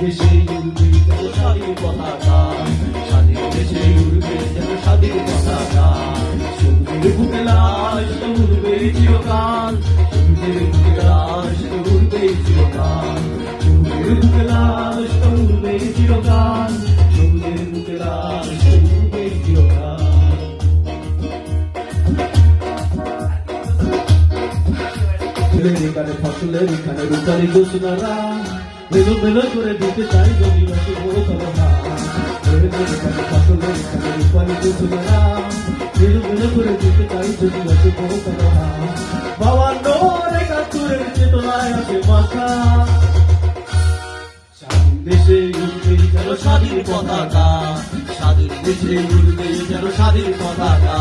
দেশে উড়বে যেন স্বাধীন পতাকা, স্বাধীন দেশে উড়বে যেন স্বাধীন পতাকা। সবুজের বুকে লাল সেটা উড়বে চিরকাল, সবুজের বুকে লাল সেটা উড়বে চিরকাল, সবুজের বুকে লাল সেটা উড়বে চিরকাল, সবুজের বুকে লাল সেটা উড়বে চিরকাল। এখানে ফসলের এখানে রূপালী জোছনারা মেলো মেলো করে দিতে চাই জমিবাসী বড় কলহা। এখানে ফসলের এখানে রূপালী জোছনারা মেলো মেলো করে দিতে চাই জমিবাসী বড় কলহা। 52 একাত্তরের চেতনায় আছে মাথা, স্বাধীন দেশে উড়বে যেন স্বাধীন পতাকা, স্বাধীন দেশে উড়বে যেন স্বাধীন পতাকা।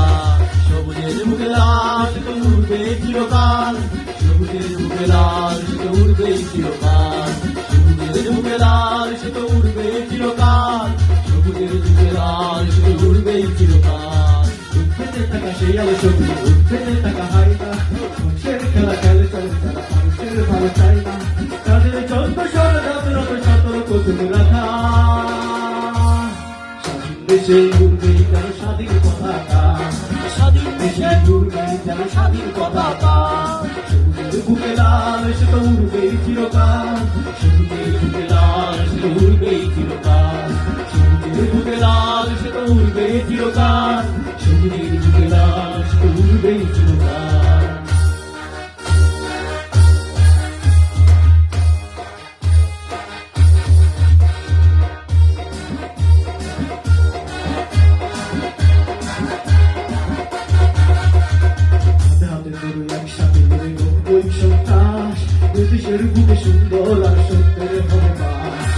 সবুজের বুকে লাল সেটা উড়বে চিরকাল, সবুজের বুকে লাল সেটা উড়বে চিরকাল, সবুজের বুকে লাল সেটা উড়বে চিরকাল, সবুজের বুকে লাল সেটা উড়বে চিরকাল। উঠতে থাকা সেই আলো সবুজ, উঠতে থাকা হাই না, মানুষের খেলা খেলে চলে তারা মানুষের ভালো চাই না। তাদের যত ষড়যন্ত্র সতর্ক তুমি রাখা, স্বাধীন দেশে উড়বে যেন স্বাধীন পতাকা, স্বাধীন দেশে উড়বে যেন স্বাধীন পতাকা। সবুজের বুকে লাল সেটা উড়বে চিরকাল, সবুজের বুকে লাল সেটা উড়বে চিরকাল, সবুজের বুকে লাল সেটা উড়বে চিরকাল, সবুজের বুকে লাল সেটা উড়বে চিরকাল। একসাথে মিলে 90 সন্ত্রাস, দেশের বুকে সুন্দর আর সত্যের হবে বাস।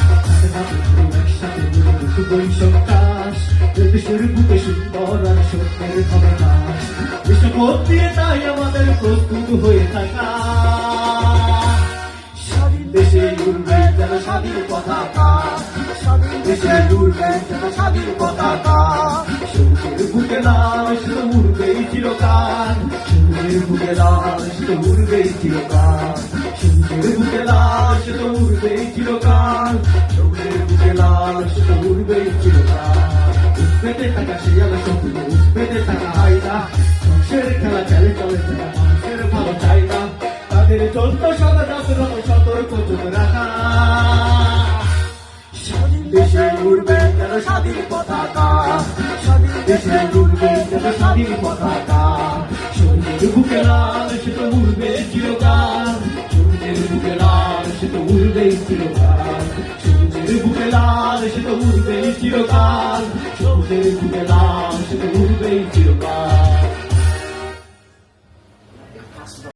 একসাথে মিলে 90 সন্ত্রাস, দেশের বুকে সুন্দর আর সত্যের হবে বাস। দেশভোগ দিয়ে তাই আমাদের প্রস্তুত হয়ে থাকা, স্বাধীন দেশে উড়বে যেন স্বাধীন পতাকা, স্বাধীন দেশে উড়বে যেন স্বাধীন পতাকা। সবুজের বুকে লাল সেটা উড়বে চিরকাল, সবুজের বুকে লাল সেটা উড়বে চিরকাল, সবুজের বুকে লাল সেটা উড়বে চিরকাল, সবুজের বুকে লাল সেটা উড়বে চিরকাল। উঠতে থাকা সেই আলো সবুজ, উঠতে থাকা হয় না, মানুষের খেলা খেলে চলে তারা মানুষের ভালো চাই না। তাদের চলতো ষড়যন্ত্র সতর্ক চোখ রাখা, স্বাধীন দেশে উড়বে যেন স্বাধীন পতাকা, স্বাধীন দেশে উড়বে যেন স্বাধীন পতাকা। সবুজের বুকে লাল সেটা উড়বে চিরকাল, সবুজের বুকে লাল সেটা উড়বে চিরকাল, সবুজের বুকে লাল সেটা উড়বে চিরকাল, সবুজের বুকে লাল সেটা উড়বে চিরকাল।